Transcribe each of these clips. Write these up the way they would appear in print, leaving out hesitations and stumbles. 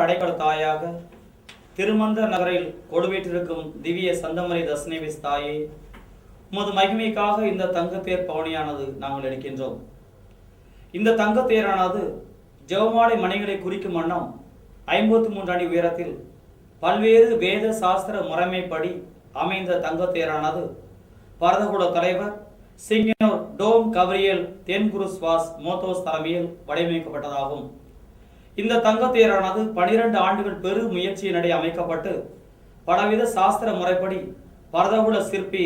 அடைக்கல தாயாக திருமந்த நகரில் கொடுவேற்றிருக்கும் திவ்ய சந்தமரி தசனேவிஸ் தாயே, உமது மகிமைக்காக இந்த தங்கத்தேர் பவனியானது நாங்கள் எடுக்கின்றோம். இந்த தங்கத்தேரானது ஜெவமாலை மணிகளை குறிக்கும் வண்ணம் 53 அடி உயரத்தில் பல்வேறு வேத சாஸ்திர முறைமைப்படி அமைந்த தங்கத்தேரானது பரதகுல தலைவர் சிங்கினோர் டோம் கவரியல் தென்குரு ஸ்வாஸ் மோத்தோஸ் தலைமையில் வடிவமைக்கப்பட்டதாகும். இந்த தங்கத்தேரானது 12 ஆண்டுகள் பெரு முயற்சியினடை அமைக்கப்பட்டு பலவித சாஸ்திர முறைப்படி பரதகுல சிற்பி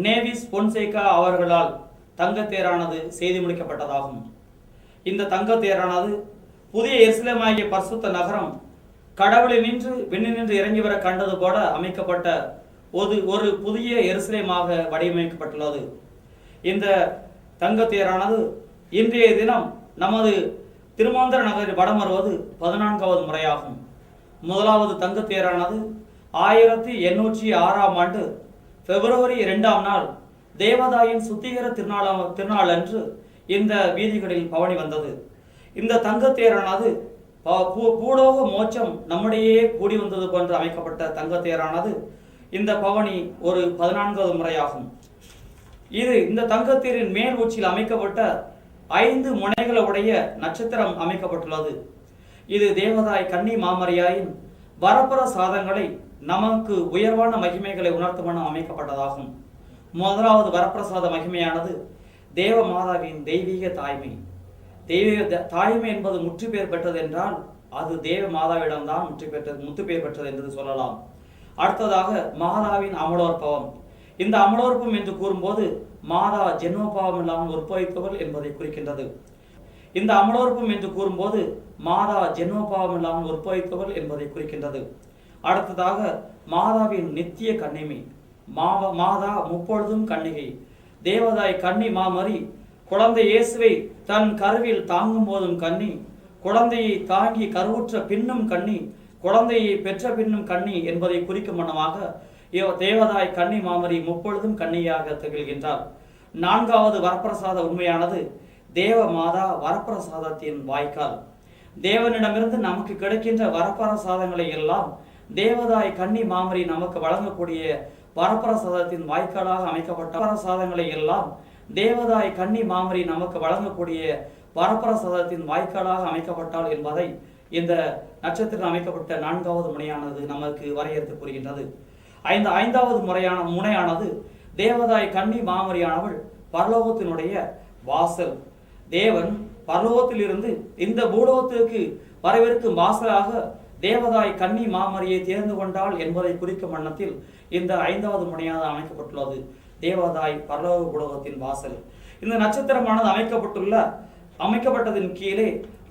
நேவிஸ் பொன்சேகா அவர்களால் தங்கத்தேரானது செய்து முடிக்கப்பட்டதாகும். இந்த தங்கத்தேரானது புதிய எருசலேமாகிய பரிசுத்த நகரம் கடவுளினின்று விண்ணினின்று இறங்கி வர கண்டது போல அமைக்கப்பட்ட ஒரு புதிய எருசலேமாக வடிவமைக்கப்பட்டுள்ளது. இந்த தங்கத்தேரானது இன்றைய தினம் நமது திருமந்திர நகரில் வடம் வருவது 14வது முறையாகும். முதலாவது தங்கத்தேரானது 1806ஆம் ஆண்டு பிப்ரவரி 2ஆம் நாள் தேவதாயின் சுத்திகர திருநாள் அன்று இந்த வீதிகளில் பவனி வந்தது. இந்த தங்கத்தேரானது பூலோக மோட்சம் நம்முடையே கூடி வந்தது போன்று அமைக்கப்பட்ட தங்கத்தேரானது இந்த பவனி ஒரு 14வது முறையாகும். இந்த தங்கத்தேரின் மேல் உச்சியில் அமைக்கப்பட்ட 5 முனைகளுடைய நட்சத்திரம் அமைக்கப்பட்டுள்ளது. இது தேவதாய் கன்னி மாமரியாயின் வரப்பர சாதங்களை நமக்கு உயர்வான மகிமைகளை உணர்த்தும் வண்ணம் அமைக்கப்பட்டதாகும். முதலாவது வரப்பிரசாத மகிமையானது தேவ மாதாவின் தெய்வீக தாய்மை. தெய்வீக தாய்மை என்பது முற்று பெயர் பெற்றது என்றால் அது தேவ மாதாவிடம்தான் முற்று பெயர் பெற்றது என்று சொல்லலாம். அடுத்ததாக மாதாவின் அமலோற்பவம். இந்த அமலோற்பம் என்று கூறும்போது மாதா ஜென்மபாவம் இல்லாமல் உற்பவிப்பவள் என்பதை குறிக்கின்றது. இந்த அமலோற்பம் என்று கூறும்போது மாதா ஜென்மபாவம் இல்லாமல் உற்பவிப்பவள் என்பதை குறிக்கின்றது. அடுத்ததாக மாதாவின் நித்திய கன்னிமை. மாதா முப்பொழுதும் கன்னிகை. தேவதாய் கன்னி மாமரி குழந்தை இயேசுவை தன் கருவில் தாங்கும் போதும் கன்னி, குழந்தையை தாங்கி கருவுற்ற பின்னும் கன்னி, குழந்தையை பெற்ற பின்னும் கன்னி என்பதை குறிக்கும் வண்ணமாக தேவதாய் கன்னி மாமரி முப்பொழுதும் கன்னியாக திகழ்கின்றார். 4வது வரப்பிரசாத உண்மையானது தேவ மாதா வரப்பிரசாதத்தின் வாய்க்கால். தேவனிடமிருந்து நமக்கு கிடைக்கின்ற வரப்பிரசாதங்களை எல்லாம் தேவதாய் கன்னி மாமரி நமக்கு வழங்கக்கூடிய வரப்பிரசாதத்தின் வாய்க்காலாக அமைக்கப்பட்ட வரப்பிரசாதங்களை எல்லாம் தேவதாய் கன்னி மாமரி நமக்கு வழங்கக்கூடிய வரப்பிரசாதத்தின் வாய்க்காலாக அமைக்கப்பட்டால் என்பதை இந்த நட்சத்திரம் அமைக்கப்பட்ட 4வது முனையானது நமக்கு வரையறுத்து கூறுகின்றது. 5வது முனையானது தேவதாய் கன்னி மாமரியானவள் பரலோகத்தினுடைய வாசல். தேவன் பரலோகத்திலிருந்து இந்த பூலோகத்திற்கு வரவிருக்கும் வாசலாக தேவதாய் கன்னி மாமரியை தேர்ந்து கொண்டாள் என்பதை குறிக்கும் வண்ணத்தில் இந்த 5வது முனையாக அமைக்கப்பட்டுள்ளது. தேவதாய் பரலோக பூலோகத்தின் வாசல். இந்த நட்சத்திரமானது அமைக்கப்பட்டதின் கீழே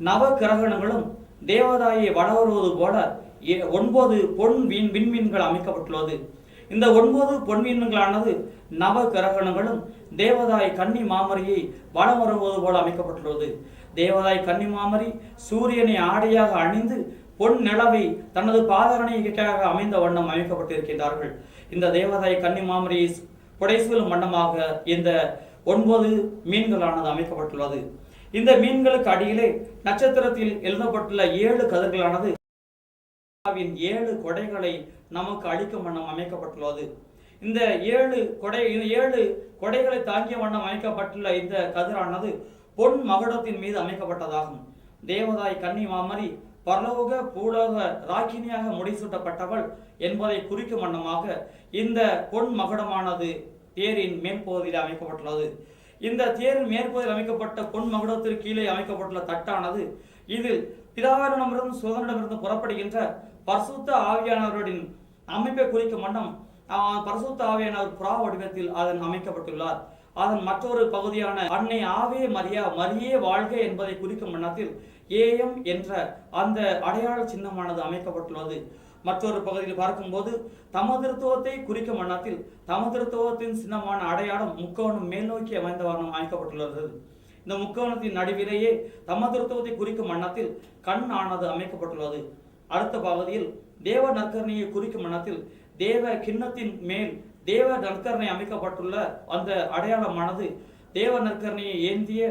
நவ கிரகணங்களும் தேவதாயை வடவருவது போல 9 பொன் விண்மீன்கள் அமைக்கப்பட்டுள்ளது. இந்த 9 பொன்மீன்களானது நவ கிரகணங்களும் தேவதாய் கன்னி மாமரியை வடம் வருவது போல அமைக்கப்பட்டுள்ளது. தேவதாய் கன்னி மாமரி சூரியனை ஆடையாக அணிந்து பொன் நிலவை தனது பாதரணைக்காக அமைந்த வண்ணம் அமைக்கப்பட்டிருக்கின்றார்கள். இந்த தேவதாய் கன்னி மாமரியை புடைசூலும் வண்ணமாக இந்த 9 மீன்களானது அமைக்கப்பட்டுள்ளது. இந்த மீன்களுக்கு அடியிலே நட்சத்திரத்தில் எழுதப்பட்டுள்ள 7 கதிர்களானது 7 கொடைகளை நமக்கு அளிக்கும் வண்ணம் அமைக்கப்பட்டுள்ளது. இந்த 7 கொடைகளை தாங்கிய வண்ணம் அமைக்கப்பட்டுள்ள இந்த கதிரானது பொன் மகுடத்தின் மீது அமைக்கப்பட்டதாகும். தேவதாய் கன்னி மாமரி பரலோக பூலோக ராக்கினியாக முடிசூட்டப்பட்டவள் என்பதை குறிக்கும் வண்ணமாக இந்த பொன் மகுடமானது தேரின் மேற்பகுதியில் அமைக்கப்பட்டுள்ளது. இந்த தேரின் மேற்பகுதியில் அமைக்கப்பட்ட பொன் மகுடத்திற்கு கீழே அமைக்கப்பட்டுள்ள தட்டானது இதில் பிதாவிடமிருந்து சுதனிடமிருந்து புறப்படுகின்ற பரிசுத்த ஆவியானவரின் அமைப்பை குறிக்கும் வண்ணம் பரிசுத்த ஆவியானவர் புறா வடிவத்தில் அதன் அமைக்கப்பட்டுள்ளார். அதன் மற்றொரு பகுதியான அன்னை ஆவே மரியே வாழ்க என்பதை குறிக்கும் வண்ணத்தில் ஏஎம் என்ற அந்த அடையாள சின்னமானது அமைக்கப்பட்டுள்ளது. மற்றொரு பகுதியில் பார்க்கும்போது தமதிருத்துவத்தை குறிக்கும் வண்ணத்தில் தமதிருத்துவத்தின் சின்னமான அடையாளம் முக்கோணம் மேல் நோக்கி அமைந்த வண்ணம் அமைக்கப்பட்டுள்ளது. இந்த முக்கோணத்தின் நடுவிலேயே தமதிருத்துவத்தை குறிக்கும் வண்ணத்தில் கண் ஆனது அமைக்கப்பட்டுள்ளது. அடுத்த பகுதியில் தேவ நற்கரணையை குறிக்கும் வண்ணத்தில் தேவ கிண்ணத்தின் மேல் தேவ நற்கரணை அமைக்கப்பட்டுள்ள அந்த அடையாளமானது தேவ நற்கரணையை ஏந்திய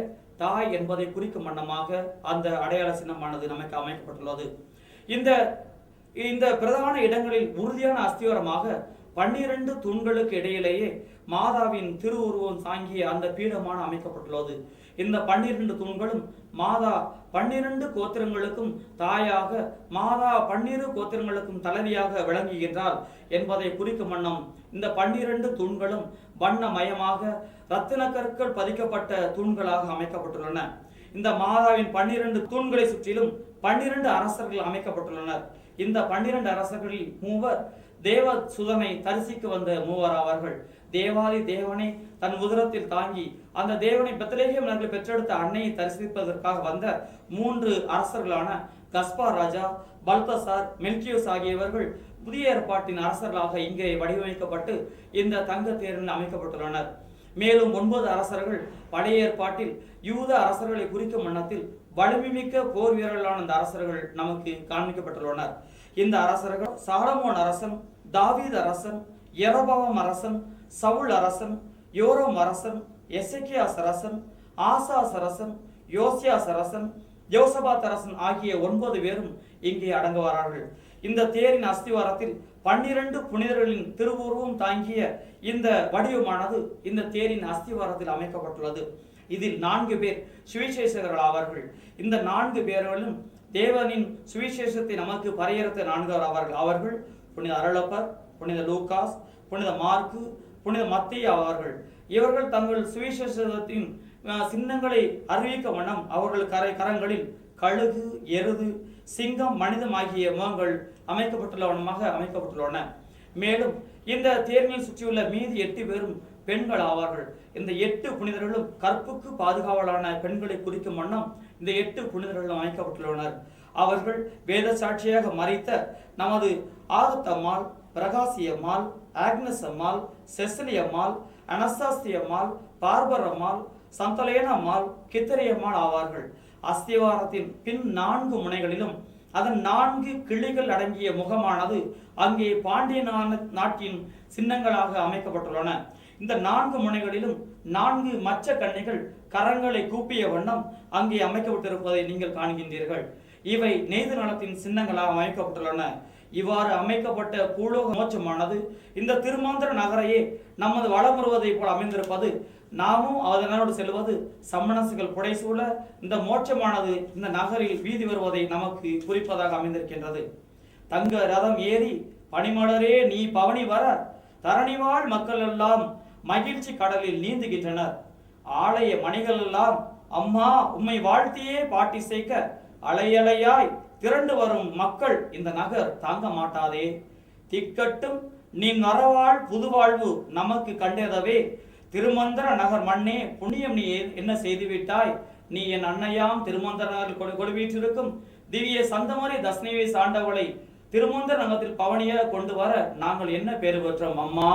தாய் என்பதை குறிக்கும் வண்ணமாக அந்த அடையாள சின்னமானது நமக்கு அமைக்கப்பட்டுள்ளது. இந்த இந்த பிரதான இடங்களில் உறுதியான அஸ்திவாரமாக 12 தூண்களுக்கு இடையிலேயே மாதாவின் திருவுருவம் தாங்கிய அந்த பீடமான அமைக்கப்பட்டுள்ளது. இந்த 12 தூண்களும் மாதா 12 கோத்திரங்களுக்கும் தாயாக, மாதா 12 கோத்திரங்களுக்கும் தலைவியாக விளங்குகின்றார் என்பதை குறிக்கும் வண்ணம் இந்த 12 தூண்களும் வண்ணமயமாக இரத்தின கற்கள் பதிக்கப்பட்ட தூண்களாக அமைக்கப்பட்டுள்ளன. இந்த மாதாவின் 12 தூண்களை சுற்றிலும் 12 அரசர்கள் அமைக்கப்பட்டுள்ளனர். இந்த 12 அரசர்களில் மூவர் தேவ சுதனை தரிசிக்க வந்த மூவர் ஆவார்கள். தேவாதி தேவனை தன் உதரத்தில் தாங்கி அந்த தேவனை பெத்லகேம் நகரில் பெற்றெடுத்த அன்னையை தரிசிப்பதற்காக வந்த 3 அரசர்களான கஸ்பார் ராஜா, பல்தசார், மெல்கியோஸ் ஆகியவர்கள் புதிய ஏற்பாட்டின் அரசர்களாக இங்கே வடிவமைக்கப்பட்டு இந்த தங்க தேரில் அமைக்கப்பட்டுள்ளனர். மேலும் 9 அரசர்கள் பழைய ஏற்பாட்டில் யூத அரசர்களை குறிக்கும் வண்ணத்தில் வலிமைமிக்க போர் வீரர்களான இந்த அரசர்கள் நமக்கு காண்பிக்கப்பட்டுள்ளனர். இந்த அரசர்கள் சாலமோன் அரசன், தாவீது அரசன், யெரொபெயாம் அரசன், சவுல் அரசன், யோராம் அரசன், எசேக்கியாஸ் அரசன், ஆசாஸ் அரசன், யோசியாஸ் அரசன், யோசபாத் அரசன் ஆகிய 9 பேரும் இங்கே அடங்குவார்கள். இந்த தேரின் அஸ்திவாரத்தில் 12 புனிதர்களின் திருவுருவம் தாங்கிய இந்த வடிவமானது இந்த தேரின் அஸ்திவாரத்தில் அமைக்கப்பட்டுள்ளது. இதில் 4 பேர் சுவிசேஷகர்கள் ஆவார்கள். இந்த 4 பேர்களும் தேவனின் சுவிசேஷத்தை நமக்கு பறையறுத்த 4 ஆவார்கள். அவர்கள் புனித அருளப்பர், புனித லூகாஸ், புனித மார்க்கு, புனித மத்தேயு ஆவார்கள். இவர்கள் தங்கள் சுவிசேஷத்தின் சின்னங்களை அறிவிக்க வண்ணம் அவர்கள் கரங்களில் கழுகு, எருது, சிங்கம், மனிதம் ஆகிய முகங்கள் அமைக்கப்பட்டுள்ளன. மேலும் இந்த தேரில் சுற்றியுள்ள மீதி 8 பேரும் பெண்கள் ஆவார்கள். இந்த 8 புனிதர்களும் கற்புக்கு பாதுகாவலான பெண்களை குறிக்கும் வண்ணம் இந்த 8 புனிதர்களும் அமைக்கப்பட்டுள்ளனர். அவர்கள் வேத சாட்சியாக மறித்த நமது ஆகத்தம்மாள், பிரகாசியம்மாள், ஆக்னஸ் அம்மாள், செசலி அம்மாள், அனஸ்தாசி அம்மாள், பார்பர் அம்மாள், சந்தலேன அம்மாள், கித்தரியம்மாள் ஆவார்கள். அஸ்திவாரத்தின் பின் 4 முனைகளிலும் அதன் 4 கிளிகள் அடங்கிய முகமானது அங்கே பாண்டிய நாட்டின் சின்னங்களாக அமைக்கப்பட்டுள்ளன. இந்த 4 முனைகளிலும் 4 மச்ச கன்னிகள் கரங்களை கூப்பிய வண்ணம் அங்கே அமைக்கப்பட்டிருப்பதை நீங்கள் காண்கின்றீர்கள். இவை நெய்து நலத்தின் சின்னங்களாக அமைக்கப்பட்டுள்ளன. இவ்வாறு அமைக்கப்பட்ட பூலோக மோட்சமானது இந்த திருமாந்திர நகரையே நமது வளம் வருவதை போல் அமைந்திருப்பது, நாமும் அதனோடு செல்வது, சம்மணசுகள் புடைசூழ இந்த மோட்சமானது இந்த நகரில் வீதி வருவதை நமக்கு குறிப்பதாக அமைந்திருக்கின்றது. தங்க ரதம் ஏறி பனிமலரே நீ பவனி வர தரணிவாழ் மக்கள் எல்லாம் மகிழ்ச்சி கடலில் நீந்துகின்றனர். ஆலய மணிகள் எல்லாம் அம்மா உம்மை வாழ்த்தியே பாட்டி சேர்க்க அலையலையாய் திரண்டு வரும் மக்கள் இந்த நகர் தாங்க மாட்டாதே. திக்கட்டும் நீ நரவாழ் புதுவாழ்வு நமக்கு கண்டதவே. திருமந்திர நகர் மண்ணே புண்ணியம் நீ என்ன செய்துவிட்டாய். நீ என் அன்னையாம் திருமந்திர நகரில் கொடுவீற்றிருக்கும் திவ்ய சந்தமரி தஸ்னேவி சாண்டவளை திருமந்திர நகரத்தில் பவனியாக கொண்டு வர நாங்கள் என்ன பேறு பெற்றோம் அம்மா.